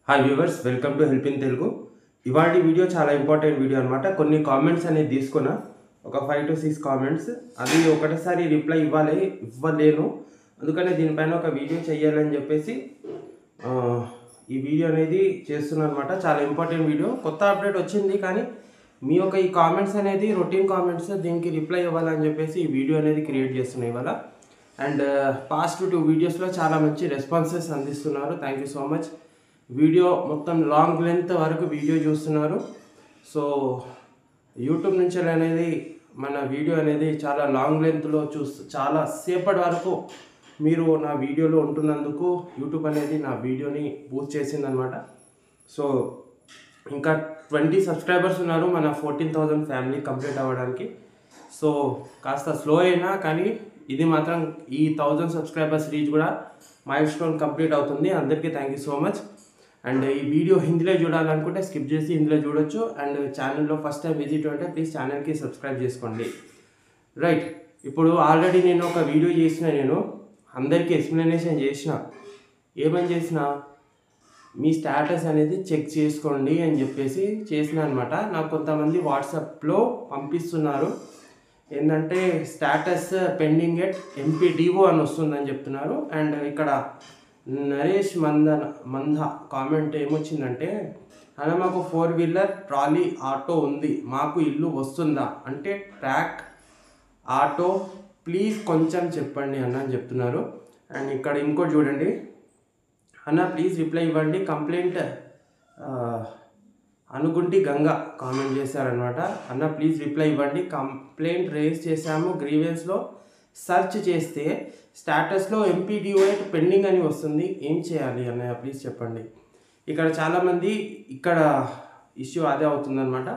Hi viewers, welcome to help in Telugu. ఇవాళ video చాలా important video అనమాట. కొన్ని కామెంట్స్ అనేది తీసుకున్నా, ఒక 5 to 6 కామెంట్స్. అది ఒకటేసారి రిప్లై ఇవ్వలేను, అందుకనే దీనిపైన ఒక వీడియో చేయాలని చెప్పేసి ఈ వీడియో అనేది చేస్తున్నాను అనమాట. చాలా ఇంపార్టెంట్ వీడియో, కొత్త అప్డేట్ వచ్చింది. కానీ మీ యొక్క ఈ కామెంట్స్ అనేది రొటీన్ కామెంట్స్, దీనికి రిప్లై ఇవ్వాలని చెప్పేసి ఈ వీడియో అనేది క్రియేట్ చేస్తున్నాయి ఇవాళ. అండ్ పాస్ట్ 2 వీడియోస్లో చాలా మంచి రెస్పాన్సెస్ అందిస్తున్నారు. Thank you so much. Video మొత్తం లాంగ్ లెంత్ వరకు వీడియో చూస్తున్నారు. సో యూట్యూబ్ నుంచి అనేది మన వీడియో అనేది చాలా లాంగ్ లెంత్లో చాలా సేపటి వరకు మీరు నా వీడియోలో ఉంటున్నందుకు యూట్యూబ్ అనేది నా వీడియోని బూస్ట్ చేసిందనమాట. సో ఇంకా 20 సబ్స్క్రైబర్స్ ఉన్నారు మన 14,000 ఫ్యామిలీ కంప్లీట్ అవ్వడానికి. సో కాస్త స్లో అయినా కానీ ఇది మాత్రం ఈ 1000 సబ్స్క్రైబర్స్ రీచ్ కూడా మైల్ స్టోన్ కంప్లీట్ అవుతుంది. అందరికీ thank you so much. And ఈ వీడియో హిందీలో చూడాలనుకుంటే స్కిప్ చేసి హిందీలో చూడొచ్చు. అండ్ ఛానల్లో ఫస్ట్ టైం విజిట్ ఉంటే ప్లీజ్ ఛానల్కి సబ్స్క్రైబ్ చేసుకోండి. రైట్, ఇప్పుడు ఆల్రెడీ నేను ఒక వీడియో చేసిన, నేను అందరికీ ఎక్స్ప్లెనేషన్ చేసిన. ఏమని చేసిన, మీ స్టేటస్ అనేది చెక్ చేసుకోండి అని చెప్పేసి చేసిన అనమాట. నాకు కొంతమంది వాట్సాప్లో పంపిస్తున్నారు, ఏంటంటే స్టేటస్ పెండింగ్ ఎట్ ఎంపీడీఓ అని వస్తుందని చెప్తున్నారు. అండ్ ఇక్కడ నరేష్ మంద కామెంట్ ఏమొచ్చిందంటే, అలా మాకు 4-wheeler ట్రాలీ ఆటో ఉంది, మాకు ఇల్లు వస్తుందా అంటే ట్రాక్ ఆటో ప్లీజ్ కొంచెం చెప్పండి అన్న అని చెప్తున్నారు. అండ్ ఇక్కడ ఇంకోటి చూడండి, అన్న ప్లీజ్ రిప్లై ఇవ్వండి, కంప్లైంట్ అనుగుంటి గంగా కామెంట్ చేశారనమాట. అన్న ప్లీజ్ రిప్లై ఇవ్వండి, కంప్లైంట్ రేజ్ చేశాము, గ్రీవెన్స్లో సెర్చ్ చేస్తే స్టేటస్లో ఎంపీడీఓ పెండింగ్ అని వస్తుంది, ఏం చేయాలి అన్నయ్య ప్లీజ్ చెప్పండి. ఇక్కడ చాలామంది ఇక్కడ ఇష్యూ అదే అవుతుందన్నమాట.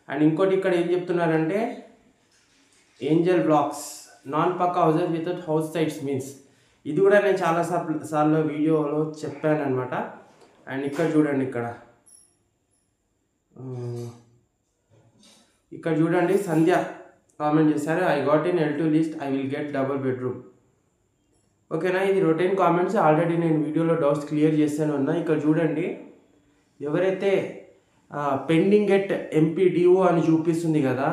అండ్ ఇంకోటి ఇక్కడ ఏం చెప్తున్నారంటే, angel blocks non pucca houses without house sites means, ఇది కూడా నేను చాలా సార్లు వీడియోలో చెప్పాను అనమాట. అండ్ ఇక్కడ చూడండి, ఇక్కడ చూడండి, సంధ్య కామెంట్ చేశారు, I got in L2 list, I will get double bedroom. ఓకేనా, ఇది రొటీన్ కామెంట్స్. ఆల్రెడీ నేను వీడియోలో డౌట్స్ క్లియర్ చేశాను అన్న. ఇక్కడ చూడండి, ఎవరైతే పెండింగ్ ఎట్ ఎంపీడీఓ అని చూపిస్తుంది కదా,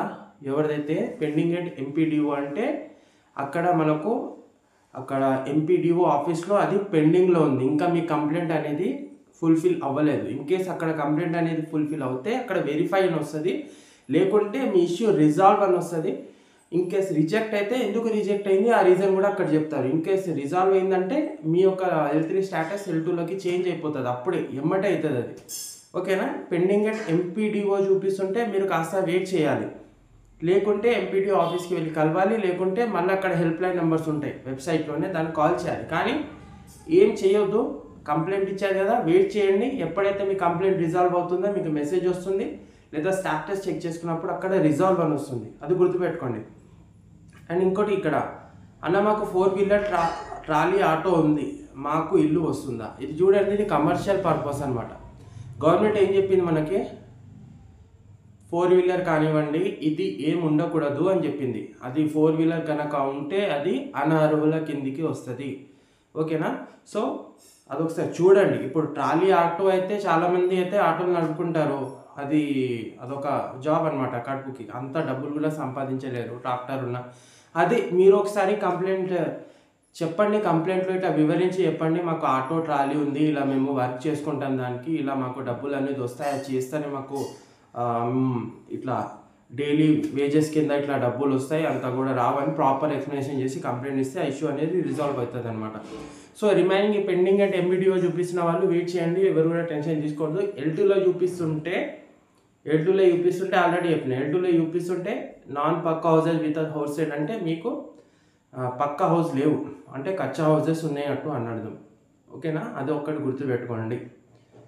ఎవరిదైతే పెండింగ్ ఎట్ ఎంపీడీఓ అంటే అక్కడ మనకు అక్కడ ఎంపీడీఓ ఆఫీస్లో అది పెండింగ్లో ఉంది, ఇంకా మీ కంప్లైంట్ అనేది ఫుల్ఫిల్ అవ్వలేదు. ఇన్ కేస్ అక్కడ కంప్లైంట్ అనేది ఫుల్ఫిల్ అవుతే అక్కడ వెరిఫై అని వస్తుంది, లేకుంటే మీ ఇష్యూ రిజాల్వ్ అని వస్తుంది. ఇన్ కేస్ రిజెక్ట్ అయితే ఎందుకు రిజెక్ట్ అయింది ఆ రీజన్ కూడా అక్కడ చెప్తారు. ఇన్ కేస్ రిజాల్వ్ అయిందంటే మీ యొక్క L3 స్టేటస్ L2లోకి చేంజ్ అయిపోతుంది, అప్పుడే ఎమ్మటే అవుతుంది అది. ఓకేనా, పెండింగ్ ఎట్ ఎంపీడీఓ చూపిస్తుంటే మీరు కాస్త వెయిట్ చేయాలి, లేకుంటే ఎంపీడీఓ ఆఫీస్కి వెళ్ళి కలవాలి, లేకుంటే మళ్ళీ అక్కడ హెల్ప్ లైన్ నెంబర్స్ ఉంటాయి వెబ్సైట్లోనే, దాన్ని కాల్ చేయాలి. కానీ ఏం చేయొద్దు, కంప్లైంట్ ఇచ్చారు కదా, వెయిట్ చేయండి. ఎప్పుడైతే మీ కంప్లైంట్ రిజాల్వ్ అవుతుందో మీకు మెసేజ్ వస్తుంది, లేదా స్టాటస్ చెక్ చేసుకున్నప్పుడు అక్కడ రిజాల్వ్ అని వస్తుంది, అది గుర్తుపెట్టుకోండి. అండ్ ఇంకోటి ఇక్కడ, అన్న మాకు 4-wheeler ట్రాలీ ఆటో ఉంది, మాకు ఇల్లు వస్తుందా. ఇది చూడండి, ఇది కమర్షియల్ పర్పస్ అనమాట. గవర్నమెంట్ ఏం చెప్పింది మనకి, 4-wheeler కానివ్వండి ఇది ఏం ఉండకూడదు అని చెప్పింది. అది 4-wheeler కనుక ఉంటే అది అనర్హుల కిందికి వస్తుంది. ఓకేనా, సో అదొకసారి చూడండి. ఇప్పుడు ట్రాలీ ఆటో అయితే చాలామంది అయితే ఆటోలు నడుపుకుంటారు, అదొక జాబ్ అనమాట, కడుపుకి అంత డబ్బులు కూడా సంపాదించలేరు ట్రాక్టర్ ఉన్న. అది మీరు ఒకసారి కంప్లైంట్ చెప్పండి, కంప్లైంట్లో ఇట్లా వివరించి చెప్పండి, మాకు ఆటో ట్రాలీ ఉంది, ఇలా మేము వర్క్ చేసుకుంటాం, దానికి ఇలా మాకు డబ్బులు అనేది వస్తాయి, అది చేస్తేనే మాకు ఇట్లా డైలీ వేజెస్ కింద ఇట్లా డబ్బులు వస్తాయి, అంతా కూడా రావని ప్రాపర్ ఎక్స్ప్లెనేషన్ చేసి కంప్లైంట్ ఇస్తే ఆ ఇష్యూ అనేది రిజాల్వ్ అవుతుంది అనమాట. సో రిమైనింగ్ పెండింగ్ అంటే ఎంపీడీఓ చూపిస్తున్న వాళ్ళు వెయిట్ చేయండి, ఎవరు కూడా టెన్షన్ తీసుకోవద్దు. L2లో చూపిస్తుంటే ఆల్రెడీ చెప్పిన, L2లో చూపిస్తుంటే non pucca houses without house site అంటే మీకు పక్కా హౌస్ లేవు, అంటే కచ్చా హౌసెస్ ఉన్నాయట్టు అని అర్థం. ఓకేనా, అది ఒక్కటి గుర్తుపెట్టుకోండి.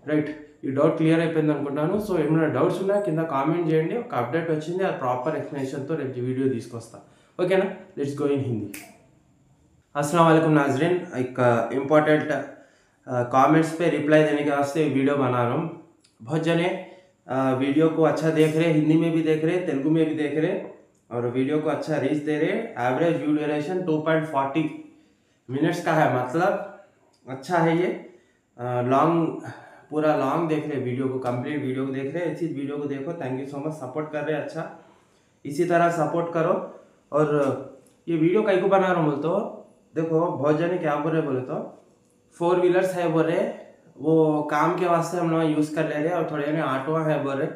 రైట్, ఈ డౌట్ క్లియర్ అయిపోయింది అనుకుంటాను. సో ఏమైనా డౌట్స్ ఉన్నా కింద కామెంట్ చేయండి, ఒక అప్డేట్ వచ్చింది, అది ప్రాపర్ एक्सप्लेनेशनతో రేపు వీడిयो తీసుకొస్తా. ఓకేనా, లెట్స్ గో ఇన్ హింदी. अस्सलाम वालेकुम नाजरीन, एक इम्पॉर्टेंट कमेंट्स पे रिप्लाई देने के वास्ते वीडियो बना रहा हूँ. बहुत जने वीडियो को अच्छा देख रहे, हिंदी में भी देख रहे, तेलुगु में भी देख रहे और वीडियो को अच्छा रीच दे रहे. एवरेज व्यू ड्यूरेशन 2.40 मिनट्स का है, मतलब अच्छा है ये. लॉन्ग पूरा लॉन्ग देख रहे वीडियो को, कंप्लीट वीडियो को देख रहे हैं, इसी वीडियो को देखो। Thank you so much, support कर रहे हैं। अच्छा इसी तरह सपोर्ट करो। और ये वीडियो कहीं को बना रहा हूँ बोल तो देखो, बहुत जने क्या बोल रहे बोले तो 4 व्हीलर्स है बोल रहे, वो काम के वास्ते हम लोग यूज़ कर ले रहे हैं, और थोड़े जने ऑटो है बोल रहे,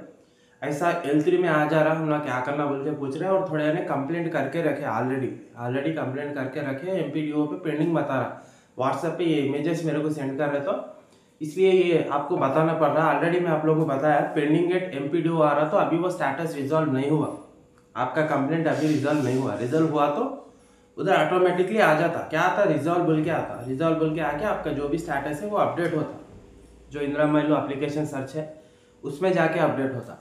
ऐसा L3 में आ जा रहा, हम लोग क्या करना बोल के पूछ रहे हैं। और थोड़े जने कंप्लेंट करके रखे, ऑलरेडी कंप्लेंट करके रखे, MPDO पे पेंडिंग बता रहा। व्हाट्सएप पे ये इमेजेस मेरे को सेंड कर रहे, तो इसलिए ये आपको बताना पड़ रहा। ऑलरेडी मैं आप लोगों को बताया पेंडिंग एट MPDO आ रहा, तो अभी वो स्टेटस रिजॉल्व नहीं हुआ, आपका कंप्लेंट अभी रिजॉल्व नहीं हुआ। रिजॉल्व हुआ तो उधर ऑटोमेटिकली आ जाता, क्या आता, रिजॉल्व बोल के आता। रिजॉल्व बोल के आके आपका जो भी स्टेटस है वो अपडेट होता, जो इंदिरा महिला एप्लीकेशन सर्च है उसमें जाके अपडेट होता।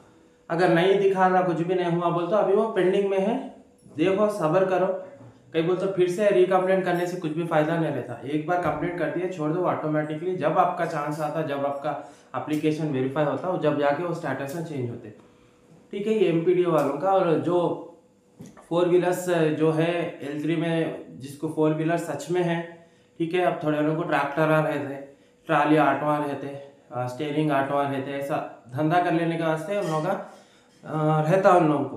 अगर नहीं दिखा रहा, कुछ भी नहीं हुआ बोल तो अभी वो पेंडिंग में है। देखो सब्र करो, कहीं बोल तो फिर से रिकम्प्लेंट करने से कुछ भी फायदा नहीं रहता। एक बार कंप्लेंट कर दिए छोड़ दो, ऑटोमेटिकली जब आपका चांस आता, जब आपका एप्लीकेशन वेरीफाई होता, जब जाके वो स्टेटस में चेंज होते। ठीक है, ये MPDO वालों का। और जो 4 व्हीलर्स जो है L3 में, जिसको 4 व्हीलर सच में है, ठीक है, अब थोड़े लोगों को ट्रैक्टर रहते, ट्राली ऑटो रहते, स्टेयरिंग ऑटो रहते, ऐसा धंधा कर लेने के वास्ते हम लोग का रहता उन लोगों को।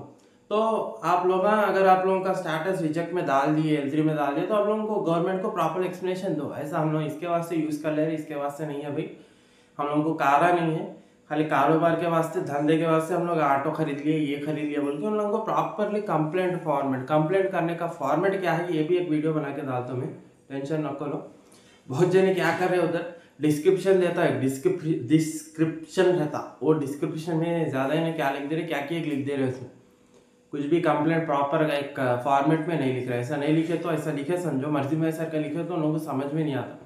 तो आप लोग अगर आप लोगों का स्टेटस रिजेक्ट में डाल दिए, L3 में डाल दिए, तो आप लोगों को गवर्नमेंट को प्रॉपर एक्सप्लेनेशन दो। ऐसा हम लोग इसके वास्ते यूज़ कर ले रहे, इसके वास्ते नहीं है भाई। हम लोगों को कारा नहीं है, खाली कारोबार के वास्ते, धंधे के वास्ते हम लोग ऑटो खरीद लिए, ये खरीद लिया बोल के। उन लोगों को प्रॉपरली कंप्लेंट करने का फॉर्मेट क्या है, ये भी एक वीडियो बना के डालता हूँ मैं, टेंशन न करो। बहुत जने क्या कर रहे हैं, उधर डिस्क्रिप्शन देता है, डिस्क्रिप्शन रहता, वो डिस्क्रिप्शन में ज़्यादा ही क्या लिख दे रहे, क्या लिख दे रहे उसमें, कुछ भी कंप्लेंट प्रॉपर एक फॉर्मेट में नहीं लिख रहे। ऐसा नहीं लिखे तो ऐसा लिखे समझो, मर्जी में ऐसा कर लिखे तो लोगों को समझ में नहीं आता।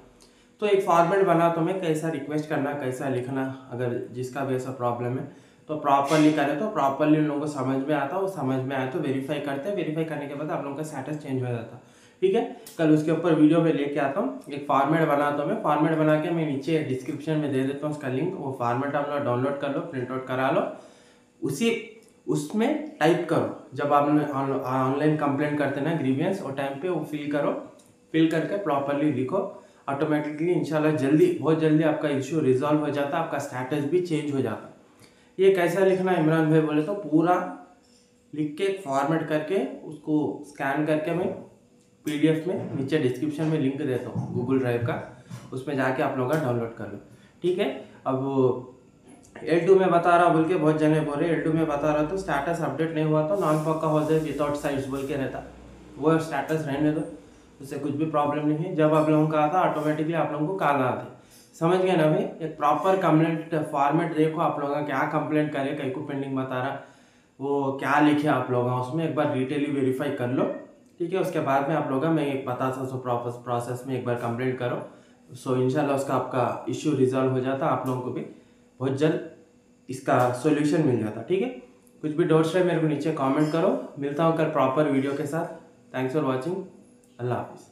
तो एक फॉर्मेट बना तो मैं कैसा रिक्वेस्ट करना, कैसा लिखना, अगर जिसका भी ऐसा प्रॉब्लम है तो प्रॉपरली करे, तो प्रॉपरली उन लोगों को समझ में आता। वो समझ में आए तो वेरीफाई करते, वेरीफाई करने के बाद आप लोगों का स्टेटस चेंज हो जाता। ठीक है, कल उसके ऊपर वीडियो में लेके आता हूँ, एक फॉर्मेट बनाता हूँ मैं। फॉर्मेट बना के मैं नीचे डिस्क्रिप्शन में दे देता हूँ उसका लिंक। वो फॉर्मेट आप लोग डाउनलोड कर लो, प्रिंट आउट करा लो, उसमें टाइप करो। जब आप ऑनलाइन कंप्लेंट करते ना ग्रीवियंस, और टाइम पे वो फिल करो, फिल करके प्रॉपरली लिखो, ऑटोमेटिकली इंशाल्लाह बहुत जल्दी आपका इशू रिजॉल्व हो जाता, आपका स्टेटस भी चेंज हो जाता। ये कैसा लिखना इमरान भाई बोले तो पूरा लिख के फॉर्मेट करके उसको स्कैन करके मैं PDF में नीचे डिस्क्रिप्शन में लिंक देता हूँ गूगल ड्राइव का, उसमें जाके आप लोगों का डाउनलोड कर लो। ठीक है, अब L2 में बता रहा बोल के बहुत जने बोल रहे, L2 में बता रहा तो स्टेटस अपडेट नहीं हुआ तो नॉन पक्का हो जाए विदाउट साइट्स बोल के रहता, वो स्टेटस रहने दो, उससे कुछ भी प्रॉब्लम नहीं है। जब आप लोगों का आता ऑटोमेटिकली आप लोगों को कॉल आते, समझ गए ना भाई। एक प्रॉपर कंप्लेंट फॉर्मेट देखो, आप लोगों का क्या कंप्लेंट करे, कहीं को पेंडिंग बता रहा, वो क्या लिखे आप लोग उसमें, एक बार डिटेली वेरीफाई कर लो। ठीक है, उसके बाद में आप लोग मैं एक बता सकता हूँ प्रोसेस में एक बार कंप्लेंट करो, सो इंशाल्लाह उसका आपका इश्यू रिजॉल्व हो जाता, आप लोगों को भी बहुत जल्द इसका सॉल्यूशन मिल जाता। ठीक है, कुछ भी डाउट्स है मेरे को नीचे कमेंट करो। मिलता हूँ कल प्रॉपर वीडियो के साथ। थैंक्स फॉर वॉचिंग, अल्लाह हाफिज़।